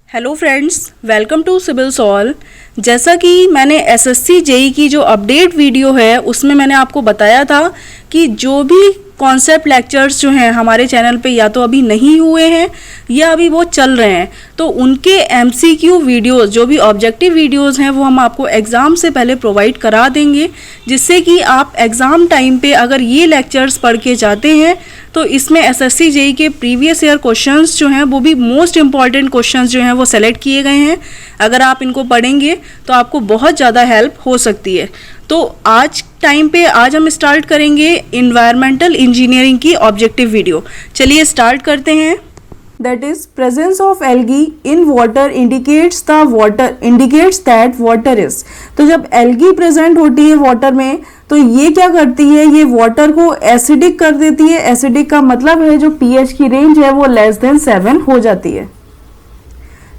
Hello friends, welcome to civil solve. जैसा कि मैंने एसएससी जेई की जो अपडेट वीडियो है उसमें मैंने आपको बताया था कि जो भी कॉन्सेप्ट लेक्चर्स जो हैं हमारे चैनल पे या तो अभी नहीं हुए हैं या अभी वो चल रहे हैं, तो उनके एमसीक्यू वीडियोस जो भी ऑब्जेक्टिव वीडियोस हैं वो हम आपको एग्ज़ाम से पहले प्रोवाइड करा देंगे, जिससे कि आप एग्ज़ाम टाइम पे अगर ये लेक्चर्स पढ़ के जाते हैं तो इसमें एसएससी जेई के प्रीवियस ईयर क्वेश्चंस जो हैं वो भी मोस्ट इंपॉर्टेंट क्वेश्चंस जो हैं वो सेलेक्ट किए गए हैं। अगर आप इनको पढ़ेंगे तो आपको बहुत ज़्यादा हेल्प हो सकती है। तो आज हम स्टार्ट करेंगे इन्वायरमेंटल इंजीनियरिंग की ऑब्जेक्टिव वीडियो। चलिए स्टार्ट करते हैं। That is presence of algae in water indicates that water is. तो जब एल्गी प्रेजेंट होती है वाटर में तो ये क्या करती है, ये वाटर को एसिडिक कर देती है। एसिडिक का मतलब है जो पीएच की रेंज है वो <7 हो जाती है।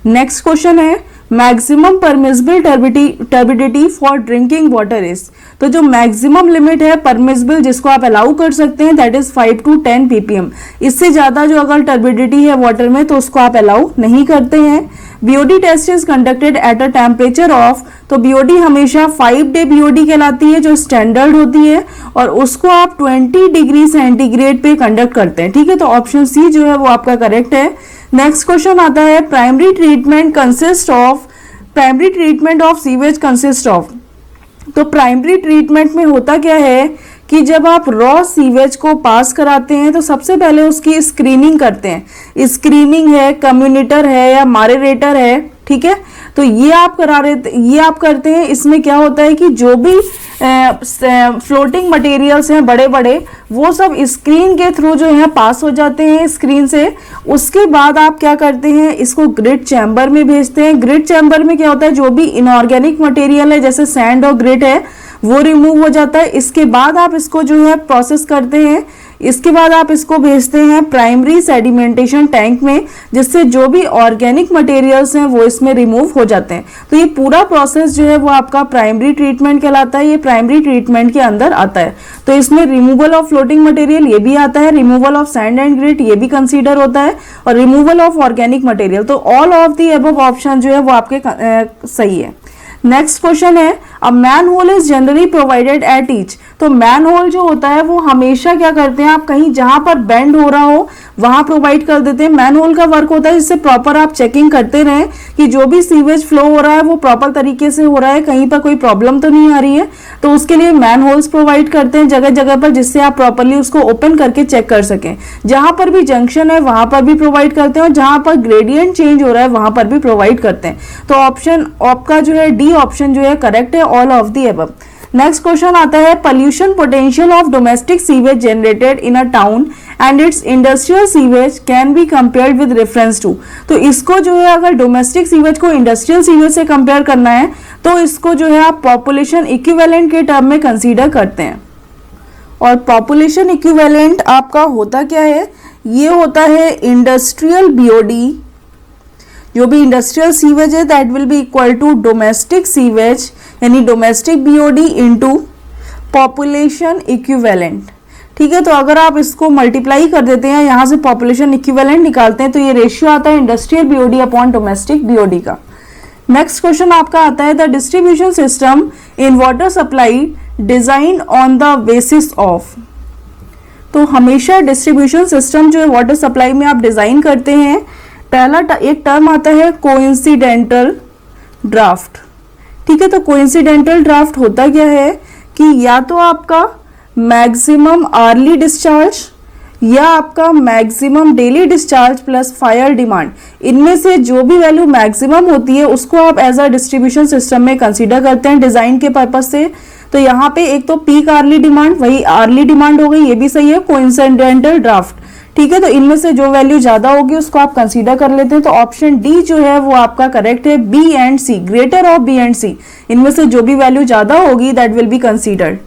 नेक्स्ट क्वेश्चन है maximum permissible turbidity for drinking water is. तो जो मैक्सिमम लिमिट है परमिसिबल जिसको आप अलाउ कर सकते हैं दैट इज 5 to 10 ppm। इससे ज्यादा जो अगर टर्बिडिटी है वाटर में तो उसको आप अलाउ नहीं करते हैं। BOD test is conducted at a temperature of. तो बीओडी हमेशा 5-day बीओडी कहलाती है जो स्टैंडर्ड होती है और उसको आप 20 डिग्री सेंटीग्रेड पे कंडक्ट करते हैं। ठीक है, तो ऑप्शन सी जो है वो आपका करेक्ट है। नेक्स्ट क्वेश्चन आता है primary treatment of sewage consist of. तो प्राइमरी ट्रीटमेंट में होता क्या है कि जब आप रॉ सीवेज को पास कराते हैं तो सबसे पहले उसकी स्क्रीनिंग करते हैं। स्क्रीनिंग है, कम्युनिटर है या मारेरेटर है, ठीक है, तो ये आप करते हैं। इसमें क्या होता है कि जो भी फ्लोटिंग मटेरियल्स हैं बड़े बड़े वो सब स्क्रीन के थ्रू जो है पास हो जाते हैं स्क्रीन से। उसके बाद आप क्या करते हैं, इसको ग्रिट चैम्बर में भेजते हैं। ग्रिट चैम्बर में क्या होता है, जो भी इनऑर्गेनिक मटेरियल है जैसे सैंड और ग्रिट है वो रिमूव हो जाता है। इसके बाद आप इसको जो है प्रोसेस करते हैं। इसके बाद आप इसको भेजते हैं प्राइमरी सेडिमेंटेशन टैंक में, जिससे जो भी ऑर्गेनिक मटेरियल्स हैं वो इसमें रिमूव हो जाते हैं। तो ये पूरा प्रोसेस जो है वो आपका प्राइमरी ट्रीटमेंट कहलाता है। ये प्राइमरी ट्रीटमेंट के अंदर आता है। तो इसमें रिमूवल ऑफ फ्लोटिंग मटेरियल ये भी आता है, removal of sand and grit ये भी कंसीडर होता है और रिमूवल ऑफ ऑर्गेनिक मटेरियल। तो all of the above option जो है वो आपके सही है। नेक्स्ट क्वेश्चन है a manhole is generally provided at each. तो मैन होल जो होता है वो हमेशा क्या करते हैं, आप कहीं जहां पर बेंड हो रहा हो वहां प्रोवाइड कर देते हैं। मैन होल का वर्क होता है जिससे प्रॉपर आप चेकिंग करते रहें कि जो भी सीवेज फ्लो हो रहा है वो प्रॉपर तरीके से हो रहा है, कहीं पर कोई प्रॉब्लम तो नहीं आ रही है। तो उसके लिए मैन होल्स प्रोवाइड करते हैं जगह जगह पर, जिससे आप प्रॉपरली उसको ओपन करके चेक कर सकें। जहां पर भी जंक्शन है वहां पर भी प्रोवाइड करते हैं और जहां पर ग्रेडियंट चेंज हो रहा है वहां पर भी प्रोवाइड करते हैं। तो ऑप्शन आपका जो है डी ऑप्शन जो है करेक्ट है, all of the above. Next question आता है pollution potential of domestic sewage generated in a town and its industrial sewage can be compared with reference to. तो इसको जो है अगर डोमेस्टिक सीवेज को इंडस्ट्रियल सीवेज से कंपेयर करना है तो इसको जो है आप पॉपुलेशन इक्विवेलेंट के टर्म में कंसीडर करते हैं। और पॉपुलेशन इक्विवेलेंट आपका होता क्या है, ये होता है इंडस्ट्रियल बीओडी। जो भी इंडस्ट्रियल सीवेज है that will be equal to domestic sewage यानी domestic BOD into population equivalent. ठीक है, तो अगर आप इसको मल्टीप्लाई कर देते हैं, यहाँ से पॉपुलेशन इक्विवेलेंट निकालते हैं तो ये रेशियो आता है industrial BOD upon domestic BOD का। नेक्स्ट क्वेश्चन आपका आता है the distribution system in water supply design on the basis of. तो हमेशा डिस्ट्रीब्यूशन सिस्टम जो है वाटर सप्लाई में आप डिजाइन करते हैं, पहला एक टर्म आता है कोइंसिडेंटल ड्राफ्ट। ठीक है, तो कोइंसिडेंटल ड्राफ्ट होता क्या है कि या तो आपका मैक्सिमम आर्ली डिस्चार्ज या आपका maximum daily discharge plus fire demand, इनमें से जो भी वैल्यू मैक्सिमम होती है उसको आप एज अ डिस्ट्रीब्यूशन सिस्टम में कंसीडर करते हैं डिजाइन के पर्पज से। तो यहाँ पे एक तो पीक आर्ली डिमांड, वही आर्ली डिमांड हो गई, ये भी सही है, कोइंसिडेंटल ड्राफ्ट। ठीक है, तो इनमें से जो वैल्यू ज्यादा होगी उसको आप कंसीडर कर लेते हैं। तो ऑप्शन डी जो है वो आपका करेक्ट है, B and C, greater of B and C, इनमें से जो भी वैल्यू ज्यादा होगी that will be considered.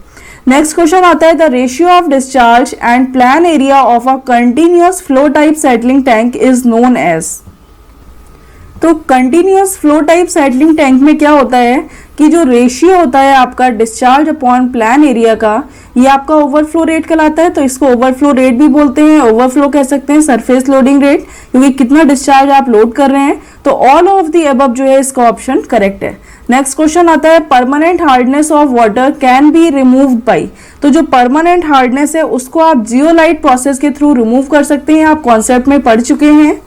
Next question आता है the ratio of discharge and plan area of a continuous flow type settling tank is known as. तो continuous flow type settling tank में क्या होता है कि जो रेशियो होता है आपका डिस्चार्ज अपॉन प्लान एरिया का, ये आपका ओवरफ्लो रेट कहलाता है। तो इसको ओवरफ्लो रेट भी बोलते हैं, ओवरफ्लो कह सकते हैं, सरफेस लोडिंग रेट, क्योंकि कितना डिस्चार्ज आप लोड कर रहे हैं। तो ऑल ऑफ द अबव जो है इसका ऑप्शन करेक्ट है। नेक्स्ट क्वेश्चन आता है permanent hardness of water can be removed by. तो जो परमानेंट हार्डनेस है उसको आप जियोलाइट प्रोसेस के थ्रू रिमूव कर सकते हैं, आप कॉन्सेप्ट में पढ़ चुके हैं।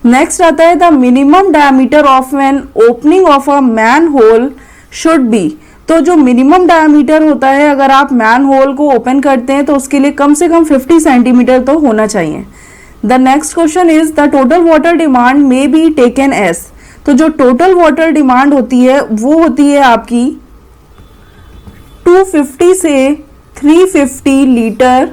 नेक्स्ट आता है the minimum diameter of an opening of a manhole should be. तो जो मिनिमम डायमीटर होता है अगर आप मैन होल को ओपन करते हैं तो उसके लिए कम से कम 50 सेंटीमीटर तो होना चाहिए। The next question is the total water demand may be taken as. तो जो टोटल वाटर डिमांड होती है वो होती है आपकी 250 से 350 litre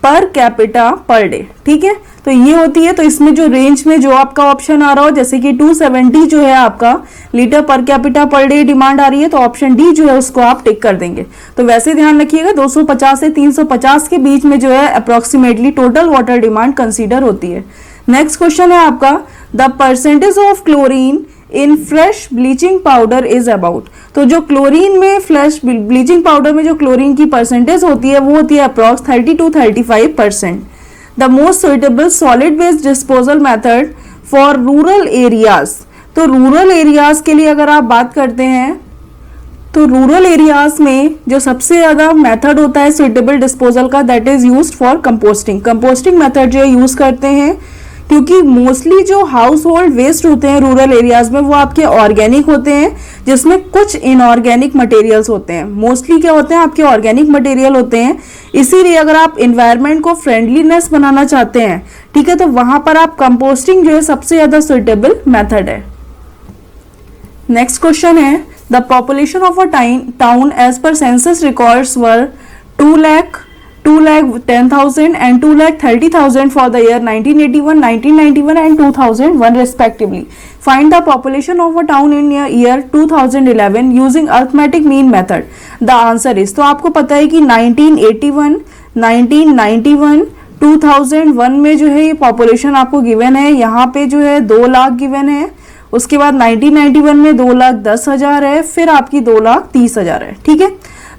per capita per day, ठीक है। तो ये होती है, तो इसमें जो रेंज में जो आपका ऑप्शन आ रहा हो, जैसे कि 270 जो है आपका litre per capita per day demand आ रही है, तो ऑप्शन डी जो है उसको आप टिक कर देंगे। तो वैसे ध्यान रखिएगा 250 से 350 के बीच में जो है approximately total water demand consider होती है। नेक्स्ट क्वेश्चन है आपका the percentage of chlorine in fresh bleaching powder is about. तो जो क्लोरीन में फ्रेश ब्लीचिंग पाउडर में जो क्लोरीन की परसेंटेज होती है वो होती है approx 30 to 35%। The most suitable solid waste disposal method for rural areas. तो रूरल एरियाज के लिए अगर आप बात करते हैं तो रूरल एरियाज में जो सबसे ज्यादा मेथड होता है सुइटेबल डिस्पोजल का, that is used for composting. Composting method जो है यूज करते हैं, क्योंकि मोस्टली जो हाउस होल्ड वेस्ट होते हैं रूरल एरियाज में वो आपके ऑर्गेनिक होते हैं, जिसमें कुछ इनऑर्गेनिक मटेरियल्स होते हैं। मोस्टली क्या होते हैं आपके ऑर्गेनिक मटेरियल होते हैं। इसीलिए अगर आप इन्वायरमेंट को फ्रेंडलीनेस बनाना चाहते हैं, ठीक है, तो वहां पर आप कंपोस्टिंग जो है सबसे ज्यादा सुइटेबल मेथड है। नेक्स्ट क्वेश्चन है the population of a town as per census records were 2,10,000 and 2,30,000 for the year 1981, 1991 and 2001 respectively. Find the population of a town in year 2011 using arithmetic mean method. The answer is, तो आपको पता है कि 1981, 1991, 2001 में जो है ये population आपको गिवन है, यहाँ पे जो है 2 लाख गिवन है। उसके बाद 1991 में 2,10,000 है, फिर आपकी 2,30,000 है, ठीक है।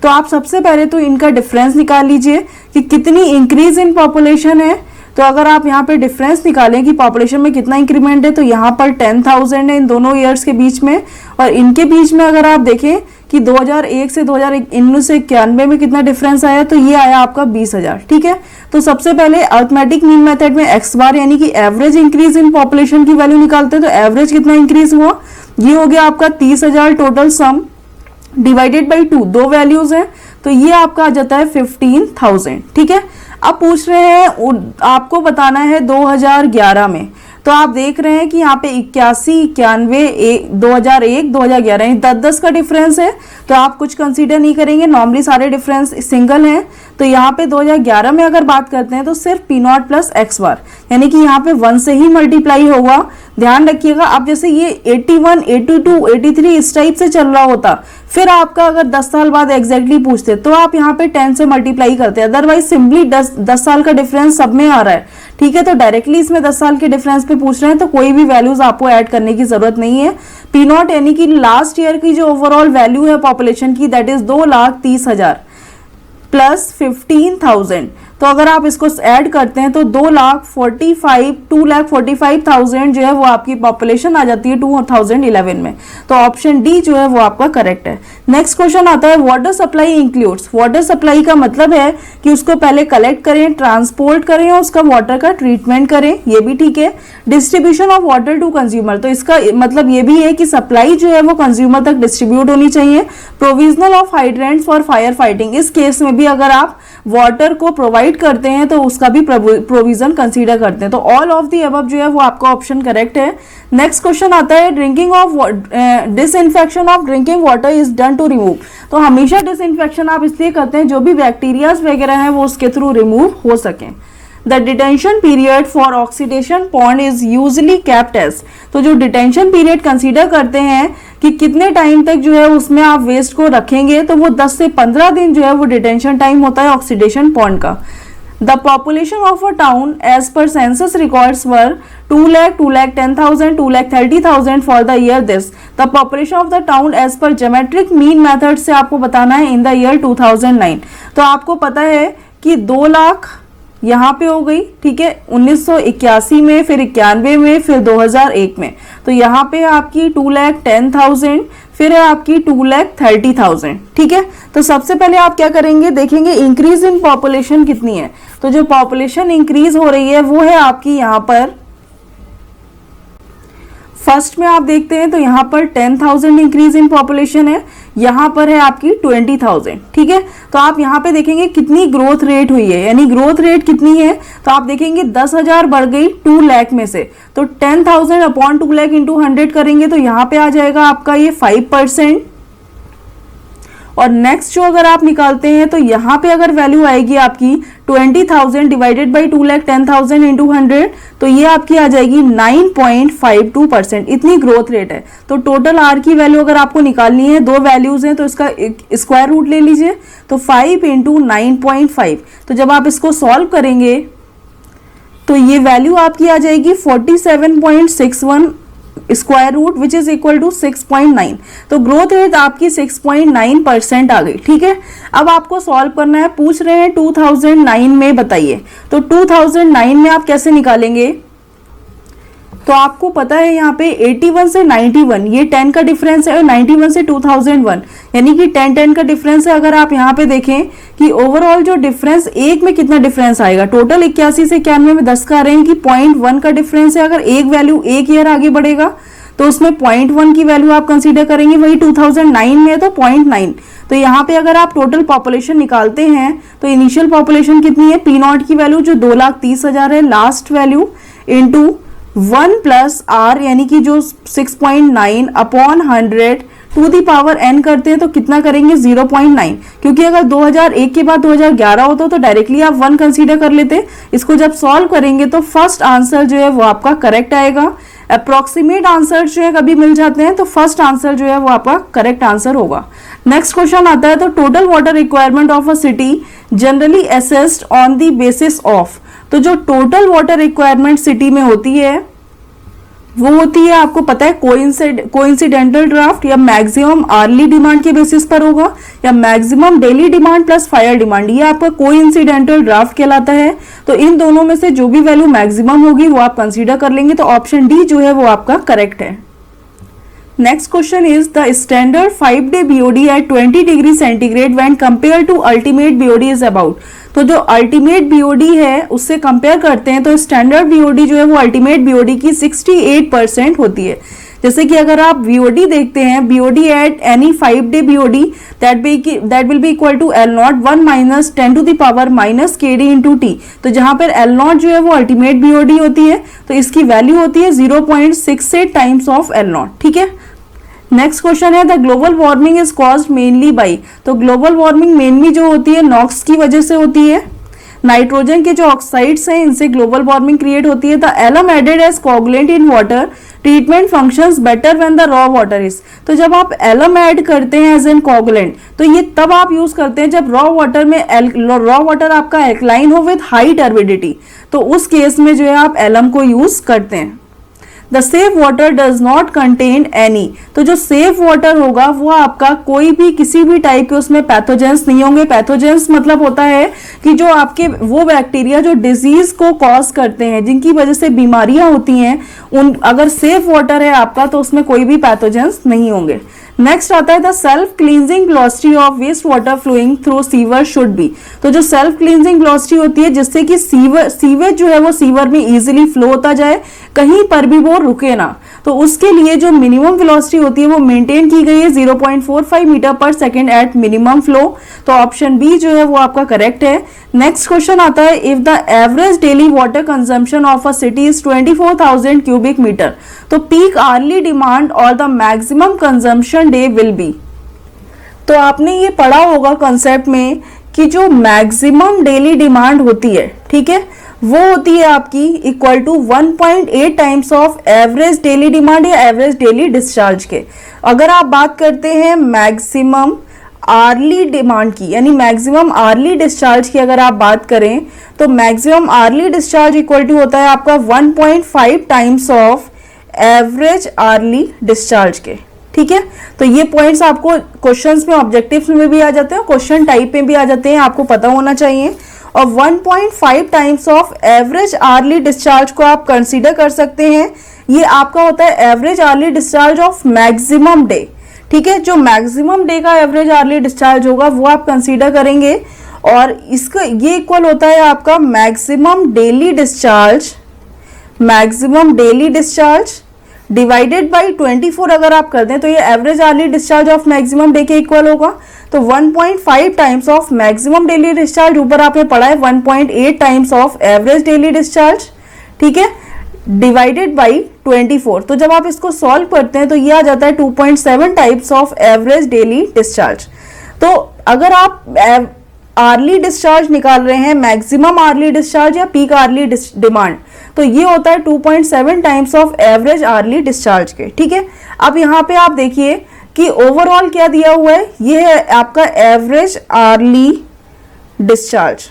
तो आप सबसे पहले तो इनका डिफरेंस निकाल लीजिए कि कितनी इंक्रीज इन पॉपुलेशन है। तो अगर आप यहाँ पे डिफरेंस निकालें कि पॉपुलेशन में कितना इंक्रीमेंट है, तो यहाँ पर 10,000 है इन दोनों ईयर्स के बीच में, और इनके बीच में अगर आप देखें कि 2001 से 1991 में कितना डिफरेंस आया, तो ये आया आपका 20,000, ठीक है। तो सबसे पहले अरिथमेटिक मीन मेथड में एक्स बार यानी कि एवरेज इंक्रीज इन पॉपुलेशन की वैल्यू निकालते हैं। तो एवरेज कितना इंक्रीज हुआ, ये हो गया आपका 30,000 total sum divided by 2, 2 values हैं, तो ये आपका आ जाता है 15,000, ठीक है। अब पूछ रहे हैं आपको बताना है 2011 में, तो आप देख रहे हैं कि यहाँ पे 81, 91, 2001, 2011 10-10 का डिफरेंस है, तो आप कुछ कंसीडर नहीं करेंगे, नॉर्मली सारे डिफरेंस सिंगल हैं। तो यहाँ पे 2011 में अगर बात करते हैं तो सिर्फ P0 प्लस एक्स बार, यानी कि यहाँ पे 1 से ही मल्टीप्लाई होगा। ध्यान रखिएगा, अब जैसे ये 81, 82, 83 इस टाइप से चल रहा होता, फिर आपका अगर 10 साल बाद एग्जैक्टली पूछते तो आप यहाँ पे 10 से मल्टीप्लाई करते, अदरवाइज सिंपली 10 साल का डिफरेंस सब में आ रहा है, ठीक है। तो डायरेक्टली इसमें 10 साल के डिफरेंस पे पूछ रहे हैं, तो कोई भी वैल्यूज आपको ऐड करने की जरूरत नहीं है। P0 यानी कि लास्ट ईयर की जो ओवरऑल वैल्यू है पॉपुलेशन की, दैट इज 2,30,000 प्लस 15,000। तो अगर आप इसको ऐड करते हैं तो 2,45,000 जो है वो आपकी पॉपुलेशन आ जाती है 2011 में। तो ऑप्शन डी जो है वो आपका करेक्ट है। नेक्स्ट क्वेश्चन आता है water supply includes. Water supply का मतलब है कि उसको पहले कलेक्ट करें, ट्रांसपोर्ट करें और उसका वाटर का ट्रीटमेंट करें, ये भी ठीक है। Distribution of water to consumer, तो इसका मतलब ये भी है कि सप्लाई जो है वो कंज्यूमर तक डिस्ट्रीब्यूट होनी चाहिए। Provisional of hydrants for fire fighting, इस केस में भी अगर आप वाटर को प्रोवाइड करते हैं तो उसका भी प्रोविजन कंसीडर करते हैं। तो ऑल ऑफ दी अबव जो है वो आपका ऑप्शन करेक्ट है। नेक्स्ट क्वेश्चन आता है drinking of disinfection of drinking water is done to remove. तो हमेशा डिसइंफेक्शन आप इसलिए करते हैं जो भी बैक्टीरियाज वगैरह हैं वो उसके थ्रू रिमूव हो सकें। The detention period for oxidation pond is usually kept as. तो जो डिटेंशन पीरियड कंसीडर करते हैं कि कितने टाइम तक जो है उसमें आप वेस्ट को रखेंगे, तो वो 10 से 15 दिन जो है वो डिटेंशन टाइम होता है ऑक्सीडेशन पॉन्ड का। The population of a town as per census records were 2 lakh, 2,10,000, 2,30,000 for the year this. The population of the town as per geometric mean method से आपको बताना है in the year 2009. तो आपको पता है कि 2 लाख यहाँ पे हो गई, ठीक है, 1981 में, फिर 91 में, फिर 2001 में. तो यहाँ पे आपकी 2,10,000, फिर है आपकी 2,30,000. ठीक है, तो सबसे पहले आप क्या करेंगे, देखेंगे इंक्रीज इन पॉपुलेशन कितनी है. तो जो पॉपुलेशन इंक्रीज हो रही है वो है आपकी यहाँ पर फर्स्ट में आप देखते हैं तो यहाँ पर 10,000 इंक्रीज इन पॉपुलेशन है, यहाँ पर है आपकी 20,000. ठीक है, तो आप यहाँ पे देखेंगे कितनी ग्रोथ रेट हुई है, यानी ग्रोथ रेट कितनी है, तो आप देखेंगे 10,000 बढ़ गई 2 लाख में से. तो 10,000 अपॉन 2 लाख इंटू 100 करेंगे तो यहाँ पे आ जाएगा आपका ये 5%. और नेक्स्ट जो अगर आप निकालते हैं तो यहाँ पे अगर वैल्यू आएगी आपकी 20,000 डिवाइडेड बाई 2,10,000 इंटू 100, तो ये आपकी आ जाएगी 9.52%. इतनी ग्रोथ रेट है. तो टोटल आर की वैल्यू अगर आपको निकालनी है, दो वैल्यूज हैं तो इसका स्क्वायर रूट ले लीजिए. तो 5 इंटू 9.5. तो जब आप इसको सॉल्व करेंगे तो ये वैल्यू आपकी आ जाएगी 47.61 square root which is equal to 6.9. तो ग्रोथ रेट आपकी 6.9% आ गई. ठीक है, अब आपको सॉल्व करना है, पूछ रहे हैं 2009 में बताइए. तो 2009 में आप कैसे निकालेंगे, तो आपको पता है यहाँ पे 81 से 91 ये 10 का डिफरेंस है, और 91 से 2001 यानी कि 10 का डिफरेंस है. अगर आप यहाँ पे देखें कि ओवरऑल जो डिफरेंस एक में कितना डिफरेंस आएगा, टोटल 81 से 91 में 10 का आ रहे हैं कि 0.1 का डिफरेंस है. अगर एक वैल्यू एक ईयर आगे बढ़ेगा तो उसमें 0.1 की वैल्यू आप कंसीडर करेंगे. वही 2009 में है तो 0.9. तो यहाँ पे अगर आप टोटल पॉपुलेशन निकालते हैं तो इनिशियल पॉपुलेशन कितनी है, पी नॉट की वैल्यू जो 2,30,000 है, last value into 1 plus R यानी कि जो 6.9 upon 100 to the power n करते हैं तो कितना करेंगे 0.9. क्योंकि अगर 2001 के बाद 2011 होता तो डायरेक्टली आप 1 कंसीडर कर लेते. इसको जब सॉल्व करेंगे तो फर्स्ट आंसर जो है वो आपका करेक्ट आएगा. अप्रोक्सीमेट आंसर जो है कभी मिल जाते हैं तो फर्स्ट आंसर जो है वो आपका करेक्ट आंसर होगा. नेक्स्ट क्वेश्चन आता है, तो total water requirement of a city generally assessed on the basis of. तो जो टोटल वाटर रिक्वायरमेंट सिटी में होती है वो होती है, आपको पता है, कोइंसिडेंटल ड्राफ्ट या मैक्सिमम आर्ली डिमांड के बेसिस पर होगा, या maximum daily demand plus fire demand, ये आपका कोइंसिडेंटल ड्राफ्ट कहलाता है. तो इन दोनों में से जो भी वैल्यू मैक्सिमम होगी वो आप कंसीडर कर लेंगे. तो ऑप्शन डी जो है वो आपका करेक्ट है. Next question is the standard 5-day BOD at 20 degree centigrade when compare to ultimate BOD is about. तो जो अल्टीमेट BOD है उससे कंपेयर करते हैं तो स्टैंडर्ड BOD जो है वो अल्टीमेट BOD की 68% होती है. जैसे कि अगर आप BOD देखते हैं, BOD at any 5-day BOD that will be equal to L0 1 minus 10 to the power minus KD into T. तो जहां पर L0 जो है वो अल्टीमेट BOD होती है तो इसकी वैल्यू होती है 0.68 टाइम्स ऑफ L0. ठीक है, नेक्स्ट क्वेश्चन है, the global warming is caused mainly by. तो ग्लोबल वार्मिंग मेनली जो होती है नॉक्स की वजह से होती है. नाइट्रोजन के जो ऑक्साइड्स हैं इनसे ग्लोबल वार्मिंग क्रिएट होती है. The alum added as coagulant in water treatment functions better when the raw water is. तो जब आप एलम ऐड करते हैं एज एन कोगुलेंट तो ये तब आप यूज करते हैं जब रॉ वाटर आपका एल्कलाइन हो विद हाई टर्बिडिटी. तो उस केस में जो है आप एलम को यूज करते हैं. The safe water does not contain any. तो जो सेफ वाटर होगा वो आपका कोई भी किसी भी टाइप के उसमें पैथोजेंस नहीं होंगे. पैथोजेंस मतलब होता है कि जो आपके वो बैक्टीरिया जो डिजीज को कॉज करते हैं, जिनकी वजह से बीमारियां होती हैं, उन अगर सेफ वाटर है आपका तो उसमें कोई भी पैथोजेंस नहीं होंगे. नेक्स्ट आता है the self cleansing velocity of waste water flowing through sewer should be. तो जो सेल्फ क्लींजिंग वेलोसिटी होती है जिससे कि सीवेज जो है वो सीवर में इजीली फ्लो होता जाए, कहीं पर भी वो रुके ना, तो उसके लिए जो मिनिमम वेलोसिटी होती है वो मेंटेन की गई है 0.45 मीटर पर सेकेंड एट मिनिमम फ्लो. तो ऑप्शन बी जो है वो आपका करेक्ट है. नेक्स्ट क्वेश्चन आता है, if the average daily water consumption of a city is 24,000 cubic metre तो पीक आर्ली डिमांड और the maximum consumption day will be. तो आपने ये पढ़ा होगा कॉन्सेप्ट में कि जो मैक्सिमम डेली डिमांड होती है, ठीक है, वो होती है आपकी equal to 1.8 times of average daily demand या एवरेज डेली डिस्चार्ज के. अगर आप बात करते हैं मैक्सिमम आर्ली डिमांड की, यानी मैक्सिमम आर्ली डिस्चार्ज की अगर आप बात करें तो maximum hourly discharge equal to होता है आपका 1.5 times of average hourly discharge के। ठीक है, तो ये पॉइंट्स आपको क्वेश्चंस में, ऑब्जेक्टिव्स में भी आ जाते हैं, क्वेश्चन टाइप में भी आ जाते हैं, आपको पता होना चाहिए। और 1.5 times of average hourly discharge को आप कंसीडर कर सकते हैं, ये आपका होता है average hourly discharge of maximum day. ठीक है, जो मैक्सिमम डे का एवरेज आर्ली डिस्चार्ज होगा वो आप कंसीडर करेंगे, और इसका ये इक्वल होता है आपका maximum daily discharge divided by 24 अगर आप कर दें तो ये average hourly discharge of maximum day के इक्वल होगा। तो 1.5 times of maximum daily discharge, ऊपर आपने पढ़ा है 1.8 times of average daily discharge, ठीक है, डिवाइडेड बाई 24। तो जब आप इसको सॉल्व करते हैं तो ये आ जाता है 2.7 types of average daily discharge. तो अगर आप आर्ली डिस्चार्ज निकाल रहे हैं, मैक्सिमम आर्ली डिस्चार्ज या पीक आर्ली डिमांड, तो ये होता है 2.7 times of average hourly discharge के। ठीक है, अब यहाँ पे आप देखिए कि ओवरऑल क्या दिया हुआ है, ये है आपका एवरेज आर्ली डिस्चार्ज।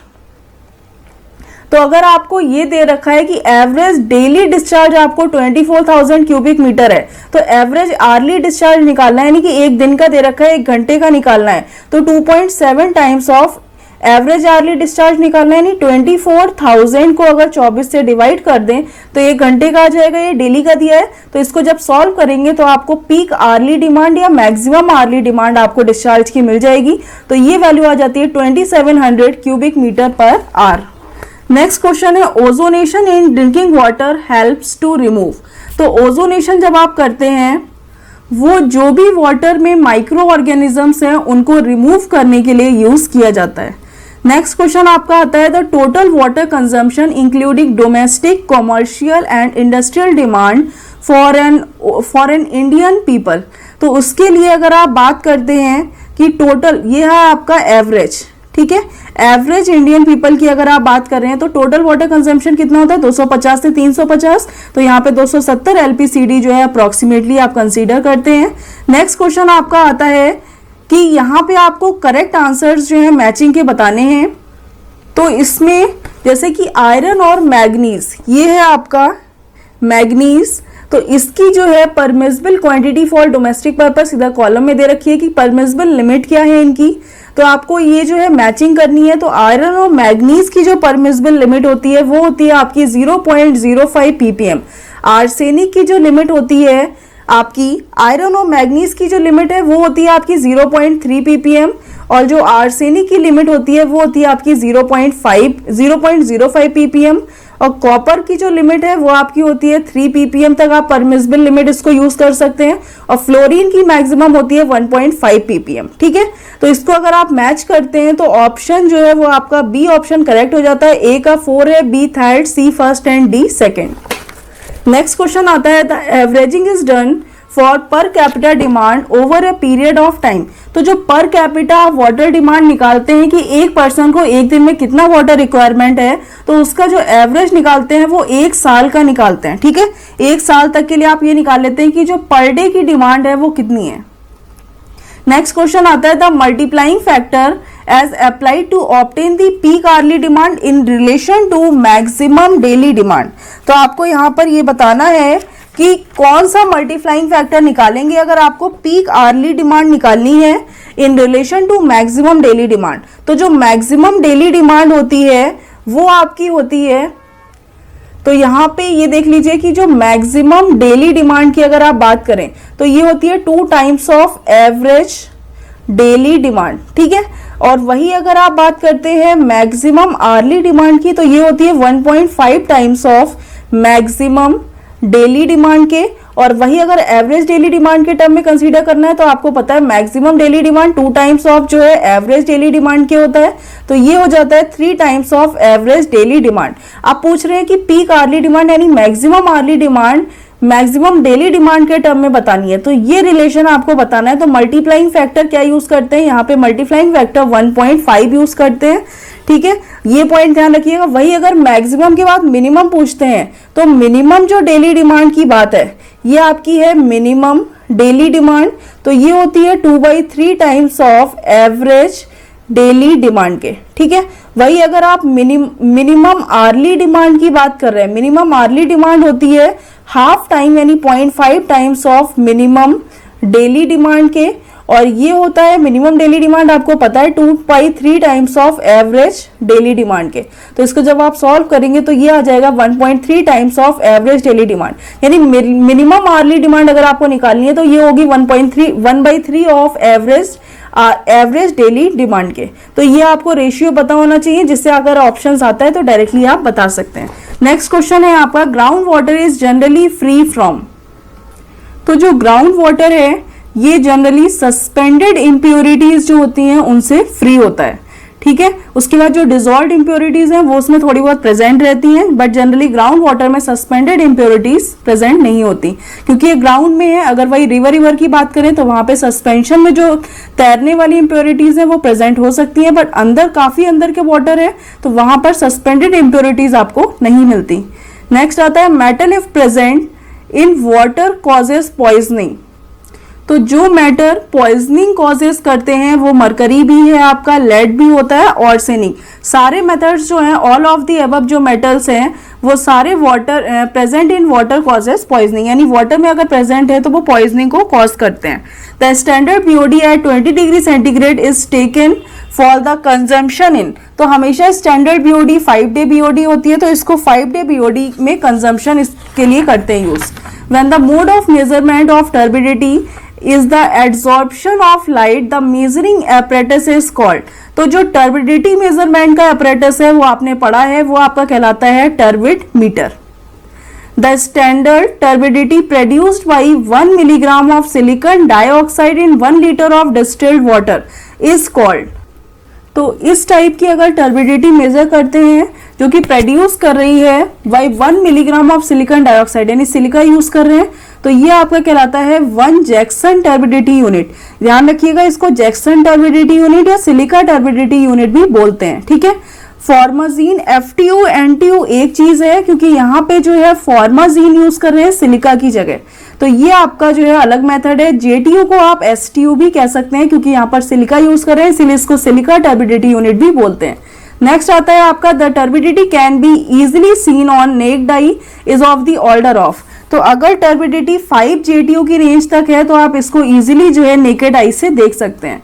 तो अगर आपको ये दे रखा है कि एवरेज डेली डिस्चार्ज आपको 24,000 क्यूबिक मीटर है, तो एवरेज आर्ली डिस्चार्ज निकालना है, यानी कि एक दिन का दे रखा है, एक घंटे का निकालना है, तो 2.7 times of average hourly discharge निकालना है। यानी 24,000 को अगर 24 से डिवाइड कर दें तो एक घंटे का आ जाएगा, ये डेली का दिया है। तो इसको जब सॉल्व करेंगे तो आपको पीक आर्ली डिमांड या मैक्सिमम आर्ली डिमांड आपको डिस्चार्ज की मिल जाएगी। तो ये वैल्यू आ जाती है 2700 cubic metre per hour. Next question है, ozonation in drinking water helps to remove. तो ओजोनेशन जब आप करते हैं, वो जो भी वाटर में माइक्रो ऑर्गेनिजम्स हैं उनको रिमूव करने के लिए यूज किया जाता है। नेक्स्ट क्वेश्चन आपका आता है, the total water consumption including domestic, commercial and industrial demand for an Indian people. तो उसके लिए अगर आप बात करते हैं कि टोटल, ये है आपका एवरेज, ठीक है, एवरेज इंडियन पीपल की अगर आप बात कर रहे हैं तो टोटल वाटर कंजम्पशन कितना होता है, 250 से 350। तो यहाँ पे 270 LPCD जो है अप्रोक्सीमेटली आप कंसीडर करते हैं। नेक्स्ट क्वेश्चन आपका आता है कि यहाँ पे आपको करेक्ट आंसर्स जो है मैचिंग के बताने हैं। तो इसमें जैसे कि आयरन और मैग्नीज, ये है आपका मैग्नीज, तो इसकी जो है permissible quantity for domestic purpose इधर कॉलम में दे रखी है कि परमिसिबल लिमिट क्या है इनकी। तो आपको ये जो है मैचिंग करनी है। तो आयरन और मैग्नीज की जो परमिसिबल लिमिट होती है वो होती है आपकी 0.05 ppm। आर्सेनिक की जो लिमिट होती है आपकी, आयरन और मैग्नीज की जो लिमिट है वो होती है आपकी 0.3 ppm, और जो आर्सेनिक की लिमिट होती है वो होती है आपकी 0.05 ppm, और कॉपर की जो लिमिट है वो आपकी होती है 3 ppm तक आप परमिसिबल लिमिट इसको यूज कर सकते हैं, और फ्लोरीन की मैक्सिमम होती है 1.5 ppm। ठीक है, तो इसको अगर आप मैच करते हैं तो ऑप्शन जो है वो आपका बी ऑप्शन करेक्ट हो जाता है। ए का 4 है, B third, C first and D second. Next question आता है, the averaging is done for per capita demand over a period of time. तो जो पर कैपिटा वाटर डिमांड निकालते हैं कि एक पर्सन को एक दिन में कितना वाटर रिक्वायरमेंट है, तो उसका जो एवरेज निकालते हैं वो एक साल का निकालते हैं। ठीक है, एक साल तक के लिए आप ये निकाल लेते हैं कि जो पर डे की डिमांड है वो कितनी है। नेक्स्ट क्वेश्चन आता है, the multiplying factor as applied to obtain the peak hourly demand in relation to maximum daily demand. तो आपको यहाँ पर ये बताना है कि कौन सा मल्टीप्लाइंग फैक्टर निकालेंगे अगर आपको पीक आर्ली डिमांड निकालनी है in relation to maximum daily demand. तो जो मैक्सिमम डेली डिमांड होती है वो आपकी होती है, तो यहाँ पे ये देख लीजिए कि जो मैक्सिमम डेली डिमांड की अगर आप बात करें तो ये होती है 2 times of average daily demand. ठीक है, और वही अगर आप बात करते हैं मैक्सिमम आर्ली डिमांड की तो ये होती है 1.5 times of maximum daily demand के, और वही अगर एवरेज डेली डिमांड के टर्म में कंसीडर करना है तो आपको पता है maximum daily demand 2 times of जो है एवरेज डेली डिमांड के होता है, तो ये हो जाता है 3 times of average daily demand. आप पूछ रहे हैं कि पीक आर्ली डिमांड यानी maximum hourly demand maximum daily demand के टर्म में बतानी है, तो ये रिलेशन आपको बताना है। तो मल्टीप्लाइंग फैक्टर क्या यूज करते हैं, यहाँ पे मल्टीप्लाइंग फैक्टर 1.5 यूज करते हैं। ठीक है, ये पॉइंट ध्यान रखिएगा। वही अगर मैक्सिमम के बाद मिनिमम पूछते हैं तो मिनिमम जो डेली डिमांड की बात है ये आपकी है मिनिमम डेली डिमांड, तो ये होती है 2/3 times of average daily demand के, ठीक है। वही अगर आप मिनिमम आर्ली डिमांड की बात कर रहे हैं, मिनिमम आर्ली डिमांड होती है हाफ टाइम यानी 0.5 times of minimum daily demand के, और ये होता है मिनिमम डेली डिमांड आपको पता है 2/3 times of average daily demand के। तो इसको जब आप सॉल्व करेंगे तो ये आ जाएगा 1.3 times of average daily demand, यानी मिनिमम आर्ली डिमांड अगर आपको निकालनी है तो ये होगी 1/3 ऑफ एवरेज डेली डिमांड के। तो ये आपको रेशियो पता होना चाहिए, जिससे अगर ऑप्शंस आता है तो डायरेक्टली आप बता सकते हैं। नेक्स्ट क्वेश्चन है आपका, ground water is generally free from. तो जो ग्राउंड वाटर है ये जनरली सस्पेंडेड इंप्योरिटीज जो होती हैं उनसे फ्री होता है, ठीक है। उसके बाद जो डिजॉल्व्ड इंप्योरिटीज हैं वो उसमें थोड़ी बहुत प्रेजेंट रहती हैं, बट जनरली ग्राउंड वाटर में सस्पेंडेड इंप्योरिटीज प्रेजेंट नहीं होती, क्योंकि ये ग्राउंड में है। अगर वही रिवर की बात करें तो वहां पे सस्पेंशन में जो तैरने वाली इंप्योरिटीज हैं वो प्रेजेंट हो सकती हैं, बट अंदर काफी अंदर के वाटर है तो वहां पर सस्पेंडेड इंप्योरिटीज आपको नहीं मिलती। नेक्स्ट आता है, metal if present in water causes poisoning. तो जो मैटर पॉइजनिंग कॉजेस करते हैं वो मरकरी भी है आपका, लेड भी होता है, आर्सेनिक। सारे मेथड्स जो हैं, ऑल ऑफ द अबव जो मेटल्स हैं वो सारे water present in water causes poisoning, यानी वाटर में अगर प्रेजेंट है तो वो पॉइजनिंग को कॉज करते हैं। The standard POD at 20 degree centigrade is taken for the consumption in. तो हमेशा स्टैंडर्ड बीओडी 5 डे बीओडी होती है, तो इसको 5 डे बीओडी में कंजम्पशन इसके लिए करते हैं use. When the mode of measurement of turbidity is the adsorption of light, the measuring apparatus is called. तो जो टर्बिडिटी मेजरमेंट का apparatus है वो आपने पढ़ा है, वो आपका कहलाता है turbid meter. The standard turbidity produced by 1 milligram of silicon dioxide in 1 litre of distilled water is called. तो इस टाइप की अगर टर्बिडिटी मेजर करते हैं जो कि प्रोड्यूस कर रही है by 1 milligram of silicon dioxide, यानी सिलिका यूज कर रहे हैं, तो ये आपका कहलाता है 1 जैक्सन टर्बिडिटी यूनिट। ध्यान रखिएगा, इसको जैक्सन टर्बिडिटी यूनिट या सिलिका टर्बिडिटी यूनिट भी बोलते हैं, ठीक है। फॉर्माजीन, एफटीयू, एनटीयू एक चीज है, क्योंकि यहाँ पे जो है फॉर्माजीन यूज कर रहे हैं सिलिका की जगह, तो ये आपका जो है अलग मेथड है। जेटीयू को आप एसटीयू भी कह सकते हैं, क्योंकि यहाँ पर सिलिका यूज कर रहे हैं, इसलिए इसको सिलिका टर्बिडिटी यूनिट भी बोलते हैं। नेक्स्ट आता है आपका, the turbidity can be easily seen on naked eye is of the order of. तो अगर टर्बिडिटी 5 जेटीयू की रेंज तक है तो आप इसको इजिली जो है नेकेड आई से देख सकते हैं।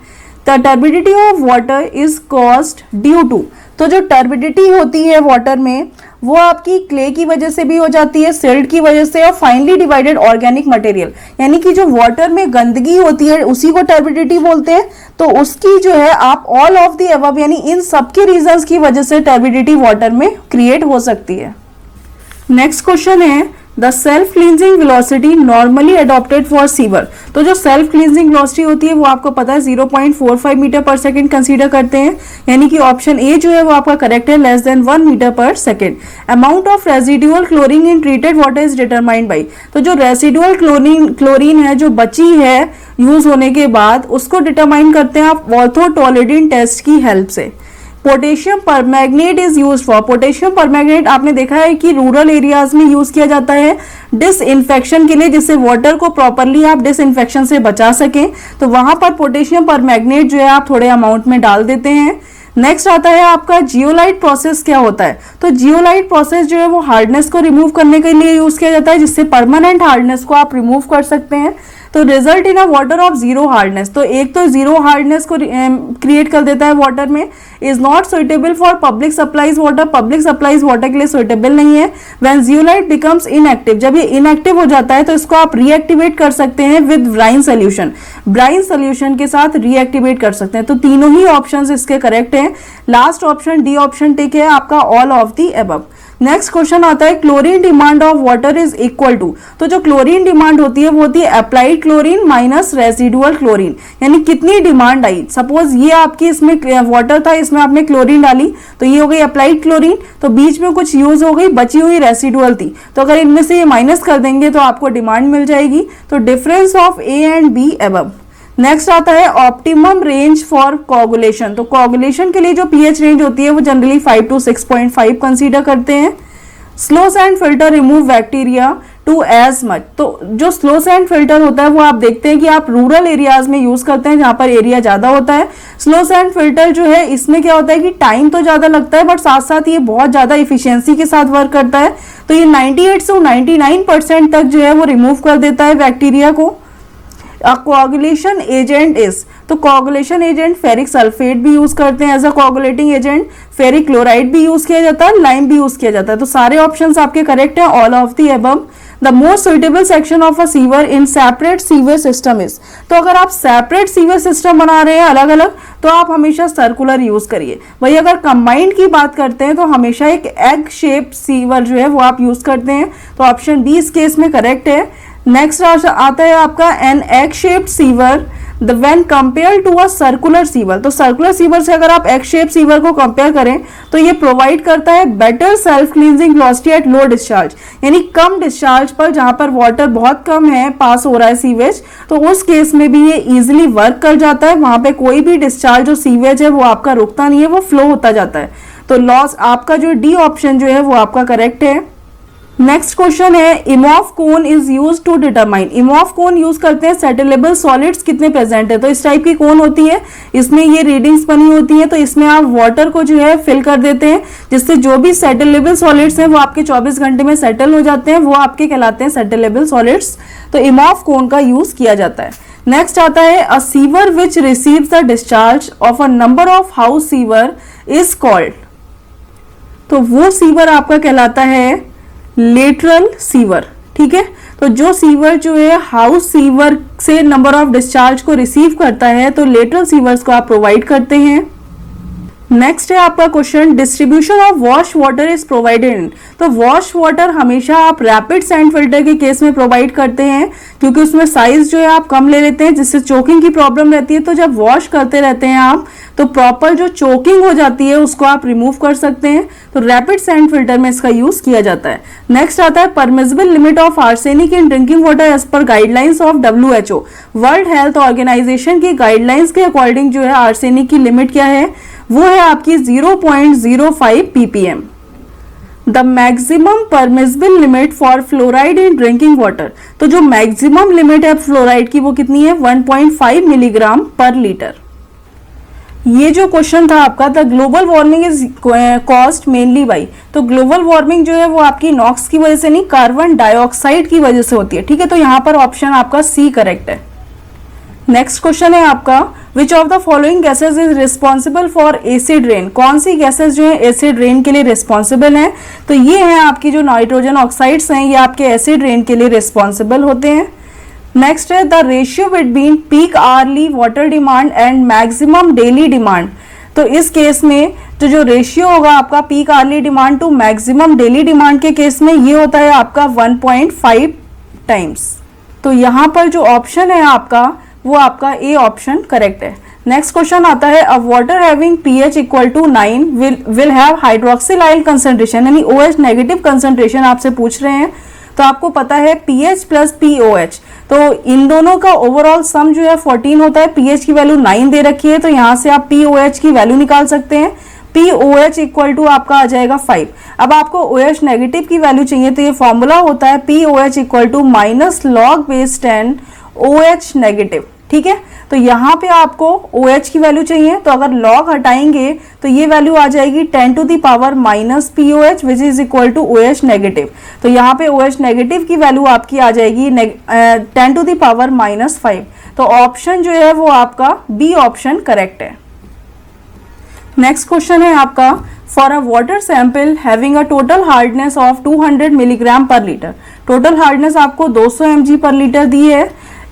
The turbidity of water is caused due to. तो जो टर्बिडिटी होती है वाटर में वो आपकी क्ले की वजह से भी हो जाती है, सिल्ट की वजह से, और फाइनली डिवाइडेड ऑर्गेनिक मटेरियल, यानी कि जो वाटर में गंदगी होती है उसी को टर्बिडिटी बोलते हैं। तो उसकी जो है आप ऑल ऑफ द अबव यानी इन सबके रीजंस की वजह से टर्बिडिटी वाटर में क्रिएट हो सकती है। नेक्स्ट क्वेश्चन है, the self cleansing velocity normally adopted for sewer. तो जो सेल्फ क्लींजिंग वेलोसिटी होती है वो आपको पता है 0.45 मीटर पर सेकेंड कंसीडर करते हैं, यानी कि ऑप्शन ए जो है वो आपका करेक्ट है, लेस देन 1 मीटर पर second. Amount of residual chlorine in treated water is determined by. तो जो रेजिडुअल क्लोरीन है जो बची है यूज होने के बाद, उसको डिटरमाइन करते हैं आप ऑर्थोटोलेडिन टेस्ट की हेल्प से। Potassium permanganate is use for. Potassium permanganate आपने देखा है कि रूरल एरियाज में यूज किया जाता है डिसइंफेक्शन के लिए, जिससे वाटर को प्रॉपरली आप डिसइंफेक्शन से बचा सकें, तो वहां पर पोटेशियम परमैंगनेट जो है आप थोड़े अमाउंट में डाल देते हैं। नेक्स्ट आता है आपका जियोलाइट प्रोसेस क्या होता है। तो जियोलाइट प्रोसेस जो है वो हार्डनेस को रिमूव करने के लिए यूज किया जाता है, जिससे परमानेंट हार्डनेस को आप रिमूव कर सकते हैं। तो result in a water of zero hardness, तो एक तो जीरो हार्डनेस को क्रिएट कर देता है वाटर में। Is not suitable for public supplies water, public supplies water के लिए सुइटेबल नहीं है। व्हेन जियोलाइट बिकम्स इनएक्टिव, जब ये इनएक्टिव हो जाता है तो इसको आप रीएक्टिवेट कर सकते हैं with brine solution, brine solution के साथ रीएक्टिवेट कर सकते हैं। तो तीनों ही ऑप्शंस इसके करेक्ट हैं। Last option D option tick है आपका all of the above. Next question आता है, chlorine demand of water is equal to. तो जो क्लोरीन डिमांड होती है वो होती है applied chlorine minus residual chlorine, यानी कितनी डिमांड आई। सपोज ये आपकी इसमें वाटर था, इसमें आपने क्लोरीन डाली, तो ये हो गई अप्लाइड क्लोरीन, तो बीच में कुछ यूज हो गई, बची हुई रेसिडुअल थी, तो अगर इनमें से ये माइनस कर देंगे तो आपको डिमांड मिल जाएगी। तो difference of A and be above. Next आता है ऑप्टिमम रेंज फॉर कोगुलेशन। तो कोगुलेशन के लिए जो पीएच रेंज होती है वो जनरली 5 to 6.5 कंसीडर करते हैं। Slow sand filter remove bacteria to as much. तो जो स्लो सैंड फिल्टर होता है वो आप देखते हैं कि आप रूरल एरियाज में यूज करते हैं जहां पर एरिया ज्यादा होता है। स्लो सैंड फिल्टर जो है इसमें क्या होता है कि टाइम तो ज्यादा लगता है बट साथ साथ ये बहुत ज्यादा इफिशियंसी के साथ वर्क करता है। तो ये 98 से 99% तक जो है वो रिमूव कर देता है बैक्टीरिया को। कोआगुलेशन एजेंट इज, तो कोआगुलेशन एजेंट फेरिक सल्फेट भी यूज करते हैं as a coagulating agent, ferric chloride भी यूज किया जाता है, लाइम भी यूज किया जाता है। तो सारे ऑप्शंस आपके करेक्ट हैं, all of the above. The most suitable section of a sewer in separate sewer system is, तो अगर आप सेपरेट सीवर सिस्टम बना रहे हैं अलग अलग तो आप हमेशा सर्कुलर यूज करिए। वही अगर कंबाइंड की बात करते हैं तो हमेशा एक एग शेप सीवर जो है वो आप यूज करते हैं। तो ऑप्शन बी इस केस में करेक्ट है। नेक्स्ट आता है आपका an egg shaped sewer the when compare to a circular sewer. तो सर्कुलर सीवर से अगर आप एग शेप सीवर को कंपेयर करें तो ये प्रोवाइड करता है better self cleansing velocity at low discharge, यानी कम डिस्चार्ज पर जहां पर वाटर बहुत कम है पास हो रहा है सीवेज, तो उस केस में भी ये इजिली वर्क कर जाता है। वहां पे कोई भी डिस्चार्ज जो सीवेज है वो आपका रुकता नहीं है, वो फ्लो होता जाता है। तो लॉस आपका जो डी ऑप्शन जो है वो आपका करेक्ट है। नेक्स्ट क्वेश्चन है Imhoff cone is use to determine. Imhoff cone use करते हैं सेटलेबल सॉलिड्स कितने प्रेजेंट है। तो इस टाइप की कोन होती है, इसमें ये रीडिंग्स बनी होती है, तो इसमें आप वाटर को जो है फिल कर देते हैं जिससे जो भी सेटलेबल सॉलिड्स हैं वो आपके 24 घंटे में सेटल हो जाते हैं, वो आपके कहलाते हैं सेटलेबल सॉलिड्स। तो इमॉफ कोन का यूज किया जाता है। नेक्स्ट आता है a sewer which receives the discharge of a number of house sewer is called. तो वो सीवर आपका कहलाता है लेटरल सीवर, ठीक है। तो जो सीवर जो है हाउस सीवर से नंबर ऑफ डिस्चार्ज को रिसीव करता है तो लेटरल सीवर्स को आप प्रोवाइड करते हैं। नेक्स्ट है आपका question distribution of wash water is provided in. तो वॉश वाटर हमेशा आप रैपिड सैंड फिल्टर के केस में प्रोवाइड करते हैं क्योंकि उसमें साइज जो है आप कम ले लेते हैं जिससे चोकिंग की प्रॉब्लम रहती है। तो जब वॉश करते रहते हैं आप तो प्रॉपर जो चोकिंग हो जाती है उसको आप रिमूव कर सकते हैं। तो रैपिड सैंड फिल्टर में इसका यूज किया जाता है। नेक्स्ट आता है permissible limit of arsenic in drinking water as per guidelines of WHO। World Health Organization की गाइडलाइंस के अकॉर्डिंग जो है आर्सेनिक की लिमिट क्या है, वो है आपकी 0.05 ppm। The maximum permissible limit for fluoride in drinking water. तो जो मैक्सिमम लिमिट है फ्लोराइड की वो कितनी है, 1.5 मिलीग्राम पर लीटर। ये जो क्वेश्चन था आपका the global warming is caused mainly by. तो ग्लोबल वार्मिंग जो है वो आपकी नॉक्स की वजह से नहीं, कार्बन डाइऑक्साइड की वजह से होती है, ठीक है। तो यहाँ पर ऑप्शन आपका सी करेक्ट है। नेक्स्ट क्वेश्चन है आपका which of the following gases is responsible for acid rain. कौन सी गैसेज जो है एसिड रेन के लिए रिस्पॉन्सिबल हैं। तो ये है आपकी जो नाइट्रोजन ऑक्साइड्स हैं ये आपके एसिड रेन के लिए रिस्पॉन्सिबल होते हैं। नेक्स्ट है the ratio between peak hourly water demand and maximum daily demand. तो इस केस में जो रेशियो होगा आपका peak hourly demand to maximum daily demand के केस में ये होता है आपका 1.5 टाइम्स। तो यहाँ पर जो ऑप्शन है आपका वो आपका ए ऑप्शन करेक्ट है। नेक्स्ट क्वेश्चन आता है a water having pH equal to 9 will have hydroxyl ion concentration, यानी OH नेगेटिव कंसंट्रेशन आपसे पूछ रहे हैं। तो आपको पता है pH प्लस POH, तो इन दोनों का ओवरऑल सम जो है 14 होता है। pH की वैल्यू 9 दे रखी है तो यहाँ से आप POH की वैल्यू निकाल सकते हैं। POH इक्वल टू आपका आ जाएगा 5। अब आपको OH नेगेटिव की वैल्यू चाहिए तो ये फॉर्मूला होता है POH equal to -log-10 OH negative, ठीक है। तो यहाँ पे आपको OH की वैल्यू चाहिए तो अगर log हटाएंगे तो ये वैल्यू आ जाएगी 10 to the power minus POH which is equal to OH negative. तो यहाँ पे OH नेगेटिव की वैल्यू आपकी आ जाएगी 10 टू द पावर -5। तो ऑप्शन जो है वो आपका बी ऑप्शन करेक्ट है। नेक्स्ट क्वेश्चन है आपका for a water sample having a total hardness of 200 milligram पर लीटर। टोटल हार्डनेस आपको 200 mg पर लीटर दी है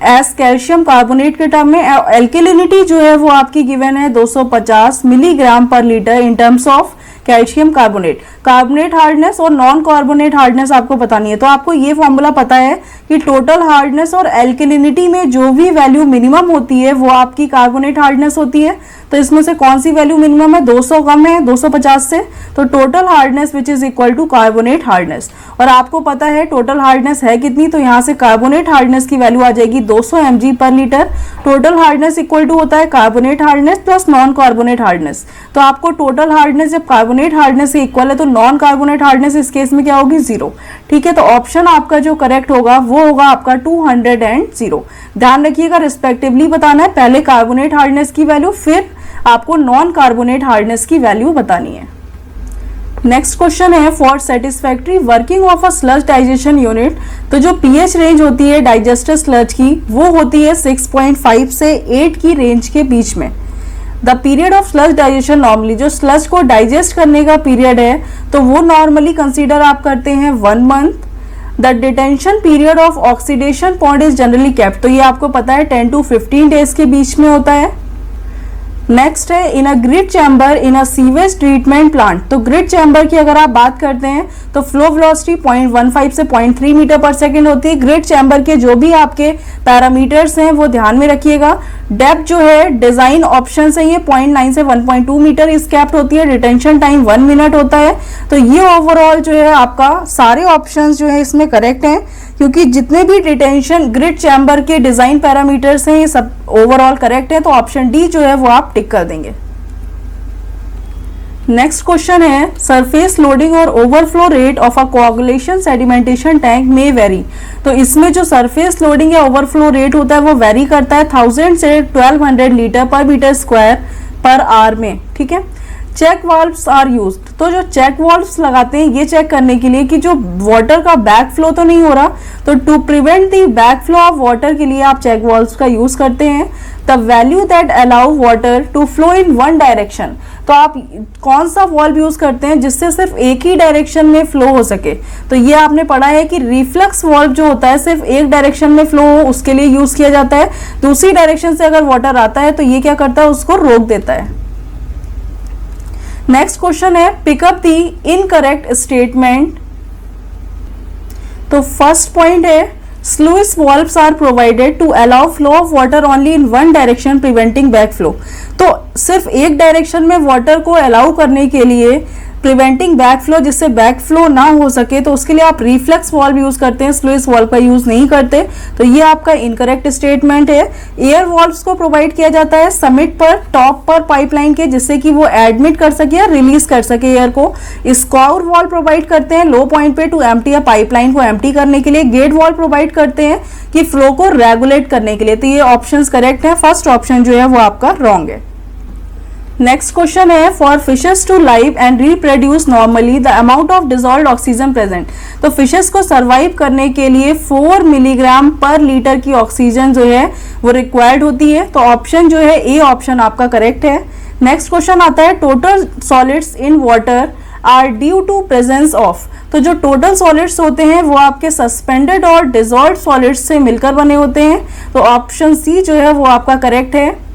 एज कैल्शियम कार्बोनेट के टर्म में। एल्केलिनिटी जो है वो आपकी गिवन है 250 मिलीग्राम पर litre in terms of calcium carbonate. Carbonate hardness और नॉन कार्बोनेट हार्डनेस आपको बतानी है। तो आपको ये फॉर्मूला पता है कि टोटल हार्डनेस और एल्केलिनिटी में जो भी वैल्यू मिनिमम होती है वो आपकी कार्बोनेट हार्डनेस होती है। तो इसमें से कौन सी वैल्यू मिनिमम है, 200 कम है 250 से, तो total hardness which is equal to carbonate hardness. और आपको पता है टोटल हार्डनेस है कितनी, तो यहाँ से कार्बोनेट हार्डनेस की वैल्यू आ जाएगी 200 mg per litre. Total hardness equal to होता है carbonate hardness plus non carbonate hardness. तो आपको टोटल हार्डनेस जब कार्बोनेट हार्डनेस से इक्वल है तो नॉन कार्बोनेट हार्डनेस इस केस में क्या होगी, 0। ठीक है, तो ऑप्शन आपका जो करेक्ट होगा वो होगा आपका 200 एंड 0। ध्यान रखिएगा रिस्पेक्टिवली बताना है, पहले कार्बोनेट हार्डनेस की वैल्यू फिर आपको नॉन कार्बोनेट हार्डनेस की वैल्यू बतानी है। नेक्स्ट क्वेश्चन है for satisfactory working of a sludge digestion unit. तो जो पीएच रेंज होती है डाइजेस्टर स्लज की वो होती है 6.5 से 8 की रेंज के बीच में। The period of sludge digestion normally, जो स्लज को डाइजेस्ट करने का पीरियड है तो वो नॉर्मली कंसीडर आप करते हैं 1 month. The detention period of oxidation point is generally kept, तो ये आपको पता है 10 to 15 डेज के बीच में होता है। नेक्स्ट है in a grid chamber in a sewage treatment plant. तो ग्रिड चैम्बर की अगर आप बात करते हैं तो फ्लो वेलोसिटी 0.15 से 0.3 मीटर पर सेकेंड होती है। ग्रिड चैम्बर के जो भी आपके पैरामीटर्स हैं वो ध्यान में रखिएगा। डेप्थ जो है डिजाइन ऑप्शन से ये 0.9 से 1.2 मीटर इस कैप्ट होती है। डिटेंशन टाइम 1 मिनट होता है। तो ये ओवरऑल जो है आपका सारे ऑप्शंस जो है इसमें करेक्ट हैं, क्योंकि जितने भी डिटेंशन ग्रिड चैम्बर के डिजाइन पैरामीटर्स हैं ये सब ओवरऑल करेक्ट है। तो ऑप्शन डी जो है वो आप टिक कर देंगे। नेक्स्ट क्वेश्चन है सरफेस लोडिंग और overflow rate of a coagulation sedimentation tank में वेरी। तो इसमें जो सरफेस लोडिंग या ओवरफ्लो रेट होता है वो वेरी करता है 1000 से 1200 लीटर पर मीटर स्क्वायर पर आवर में। ठीक है, चेक वाल्व्स आर यूज्ड। तो जो चेक वाल्व्स लगाते हैं ये चेक करने के लिए कि जो वाटर का बैक फ्लो तो नहीं हो रहा, तो to prevent the back flow of water के लिए आप चेक वाल्व्स का यूज करते हैं। The value that allow water to flow in one direction, तो आप कौन सा वाल्व यूज करते हैं जिससे सिर्फ एक ही डायरेक्शन में फ्लो हो सके। तो ये आपने पढ़ा है कि रिफ्लक्स वाल्व जो होता है सिर्फ एक डायरेक्शन में फ्लो हो उसके लिए यूज किया जाता है। दूसरी डायरेक्शन से अगर वाटर आता है तो ये क्या करता है, उसको रोक देता है। नेक्स्ट क्वेश्चन है पिकअप दी इनकरेक्ट स्टेटमेंट। तो फर्स्ट पॉइंट है sluice valves are provided to allow flow of water only in one direction preventing backflow। तो सिर्फ एक डायरेक्शन में वाटर को अलाउ करने के लिए प्रिवेंटिंग बैकफ्लो, जिससे बैकफ्लो ना हो सके, तो उसके लिए आप रिफ्लेक्स वाल्व यूज करते हैं, स्लुइस वाल्व का यूज नहीं करते। तो ये आपका इनकरेक्ट स्टेटमेंट है। एयर वाल्व्स को प्रोवाइड किया जाता है समिट पर टॉप पर पाइपलाइन के, जिससे कि वो एडमिट कर सके या रिलीज कर सके एयर को। स्काउर वाल्व प्रोवाइड करते हैं लो पॉइंट पे टू एम्प्टी या पाइपलाइन को एम्प्टी करने के लिए। गेट वाल्व प्रोवाइड करते हैं कि फ्लो को रेगुलेट करने के लिए। तो ये ऑप्शंस करेक्ट है, फर्स्ट ऑप्शन जो है वो आपका रॉन्ग है। नेक्स्ट क्वेश्चन है for fishes to live and reproduce normally the amount of dissolved oxygen present. तो फिशेस को सर्वाइव करने के लिए 4 मिलीग्राम पर लीटर की ऑक्सीजन जो है वो रिक्वायर्ड होती है। तो ऑप्शन जो है ए ऑप्शन आपका करेक्ट है। नेक्स्ट क्वेश्चन आता है total solids in water are due to presence of. तो जो टोटल सॉलिड्स होते हैं वो आपके सस्पेंडेड और डिजॉल्व्ड सॉलिड्स से मिलकर बने होते हैं। तो ऑप्शन सी जो है वो आपका करेक्ट है।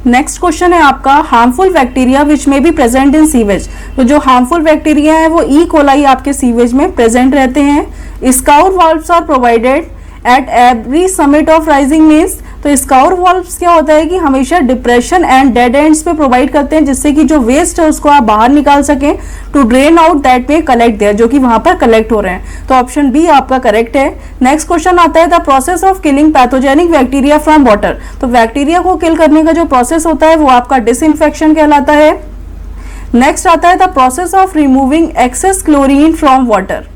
नेक्स्ट क्वेश्चन है आपका हार्मफुल बैक्टीरिया विच में बी प्रेजेंट इन सीवेज। तो जो हार्मफुल बैक्टीरिया है वो ई कोलाई आपके सीवेज में प्रेजेंट रहते हैं। Scour valves are provided at every summit of rising means. तो स्काउर वाल्व्स क्या होता है कि हमेशा डिप्रेशन एंड डेड एंड्स पे प्रोवाइड करते हैं, जिससे कि जो वेस्ट है उसको आप बाहर निकाल सकें टू ड्रेन आउट दैट में कलेक्ट देयर, जो कि वहां पर कलेक्ट हो रहे हैं। तो ऑप्शन बी आपका करेक्ट है। नेक्स्ट क्वेश्चन आता है the process of killing pathogenic bacteria from water. तो बैक्टीरिया को किल करने का जो प्रोसेस होता है वो आपका डिसइंफेक्शन कहलाता है। नेक्स्ट आता है the process of removing excess chlorine from water.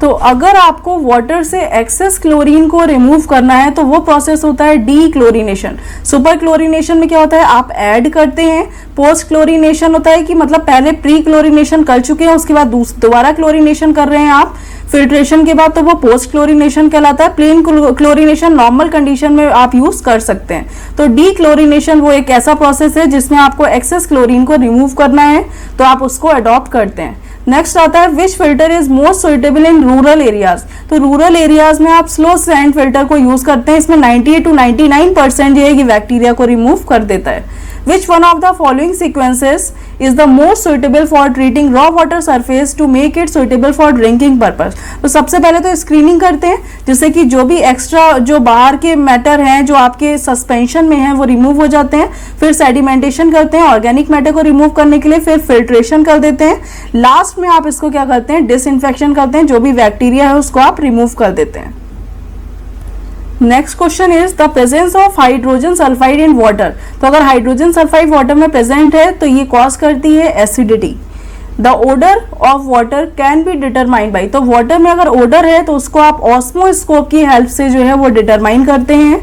तो अगर आपको वाटर से एक्सेस क्लोरीन को रिमूव करना है तो वो प्रोसेस होता है डी क्लोरीनेशन। सुपर क्लोरीनेशन में क्या होता है, आप ऐड करते हैं। पोस्ट क्लोरीनेशन होता है कि मतलब पहले प्री क्लोरीनेशन कर चुके हैं, उसके बाद दोबारा क्लोरीनेशन कर रहे हैं आप फिल्ट्रेशन के बाद, तो वो पोस्ट क्लोरीनेशन कहलाता है। प्लेन क्लोरीनेशन नॉर्मल कंडीशन में आप यूज कर सकते हैं। तो डी क्लोरीनेशन वो एक ऐसा प्रोसेस है जिसमें आपको एक्सेस क्लोरीन को रिमूव करना है, तो आप उसको अडॉप्ट करते हैं। नेक्स्ट आता है विच filter is most suitable in rural areas. तो रूरल एरियाज में आप स्लो सैंड फिल्टर को यूज करते हैं। इसमें 98 to 99% जो है कि बैक्टीरिया को रिमूव कर देता है। Which one of the following sequences is the most suitable for treating raw water surface to make it suitable for drinking purpose. तो सबसे पहले तो स्क्रीनिंग करते हैं, जिससे कि जो भी एक्स्ट्रा जो बाहर के मैटर हैं जो आपके सस्पेंशन में हैं वो रिमूव हो जाते हैं। फिर सेडिमेंटेशन करते हैं ऑर्गेनिक मैटर को रिमूव करने के लिए, फिर फिल्ट्रेशन कर देते हैं। लास्ट में आप इसको क्या करते हैं, डिसइंफेक्शन करते हैं, जो भी बैक्टीरिया है उसको आप रिमूव कर देते हैं। Next question is the presence of hydrogen sulphide in water. तो अगर हाइड्रोजन सल्फाइड वाटर में प्रेजेंट है तो ये कॉज करती है acidity. The odour of water can be determined by, तो वाटर में अगर ओडर है तो उसको आप ऑस्मोस्कोप की हेल्प से जो है वो डिटरमाइन करते हैं।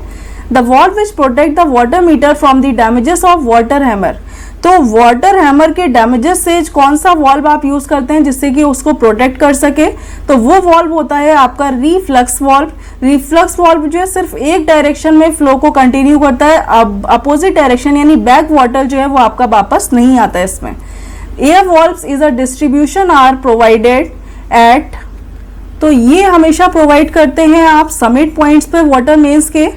The valve which protect the water meter from the damages of water hammer. तो वाटर हैमर के डैमेजेस से कौन सा वॉल्व आप यूज करते हैं जिससे कि उसको प्रोटेक्ट कर सके, तो वो वॉल्व होता है आपका रिफ्लक्स वॉल्व। रिफ्लक्स वॉल्व जो है सिर्फ एक डायरेक्शन में फ्लो को कंटिन्यू करता है, अब अपोजिट डायरेक्शन यानी बैक वाटर जो है वो आपका वापस नहीं आता है इसमें। Air valves is a distribution are provided at, तो ये हमेशा प्रोवाइड करते हैं आप समिट पॉइंट्स पे वाटर मेन्स के,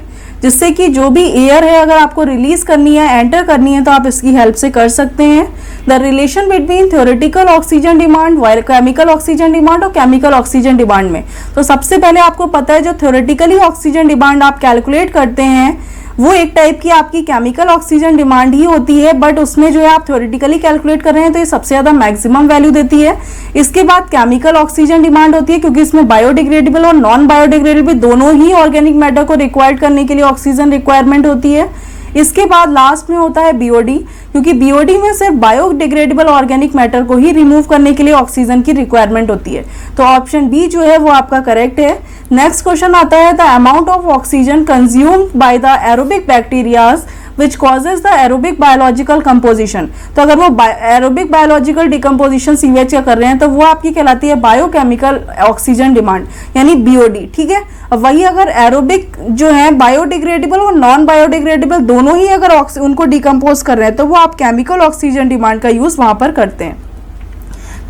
जिससे कि जो भी एयर है अगर आपको रिलीज करनी है, एंटर करनी है, तो आप इसकी हेल्प से कर सकते हैं। The relation between theoretical oxygen demand, chemical oxygen demand और केमिकल ऑक्सीजन डिमांड में, तो सबसे पहले आपको पता है जो थ्योरेटिकली ऑक्सीजन डिमांड आप कैलकुलेट करते हैं वो एक टाइप की आपकी केमिकल ऑक्सीजन डिमांड ही होती है, बट उसमें जो है आप थ्योरेटिकली कैलकुलेट कर रहे हैं तो ये सबसे ज्यादा मैक्सिमम वैल्यू देती है। इसके बाद केमिकल ऑक्सीजन डिमांड होती है, क्योंकि इसमें बायोडिग्रेडेबल और नॉन बायोडिग्रेडेबल दोनों ही ऑर्गेनिक मैटर को रिक्वायर्ड करने के लिए ऑक्सीजन रिक्वायरमेंट होती है। इसके बाद लास्ट में होता है बीओडी, क्योंकि बीओडी में सिर्फ बायोडिग्रेडेबल ऑर्गेनिक मैटर को ही रिमूव करने के लिए ऑक्सीजन की रिक्वायरमेंट होती है। तो ऑप्शन बी जो है वो आपका करेक्ट है। नेक्स्ट क्वेश्चन आता है the amount of oxygen consumed by the aerobic bacterias which causes the aerobic biological composition. तो अगर वो एरोबिक बायोलॉजिकल डिकम्पोजिशन सीवेज का कर रहे हैं तो वो आपकी कहलाती है बायोकेमिकल ऑक्सीजन डिमांड यानी बीओडी, ठीक है। अब वही अगर एरोबिक जो है बायोडिग्रेडेबल और नॉन बायोडिग्रेडेबल दोनों ही अगर उनको डिकम्पोज कर रहे हैं तो वो आप केमिकल ऑक्सीजन डिमांड का यूज वहां पर करते हैं।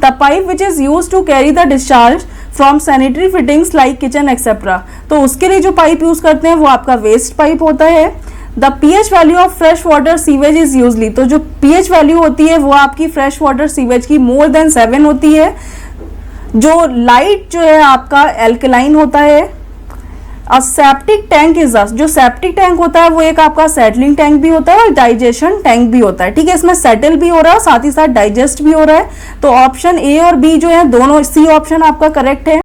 The pipe which is use to carry the discharge from sanitary fittings like kitchen etcetera, तो उसके लिए जो पाइप यूज करते हैं वो आपका वेस्ट पाइप होता है। The pH value of fresh water sewage is usually, तो जो पीएच वैल्यू होती है वो आपकी फ्रेश वाटर सीवेज की मोर देन 7 होती है। जो लाइट जो है आपका एल्कलाइन होता है। सेप्टिक टैंक इज जो सेप्टिक टैंक होता है वो एक आपका सेटलिंग टैंक भी होता है और डाइजेशन टैंक भी होता है, ठीक है। इसमें सेटल भी हो रहा है साथ ही साथ डाइजेस्ट भी हो रहा है। तो ऑप्शन ए और बी जो है दोनों, सी ऑप्शन आपका करेक्ट है।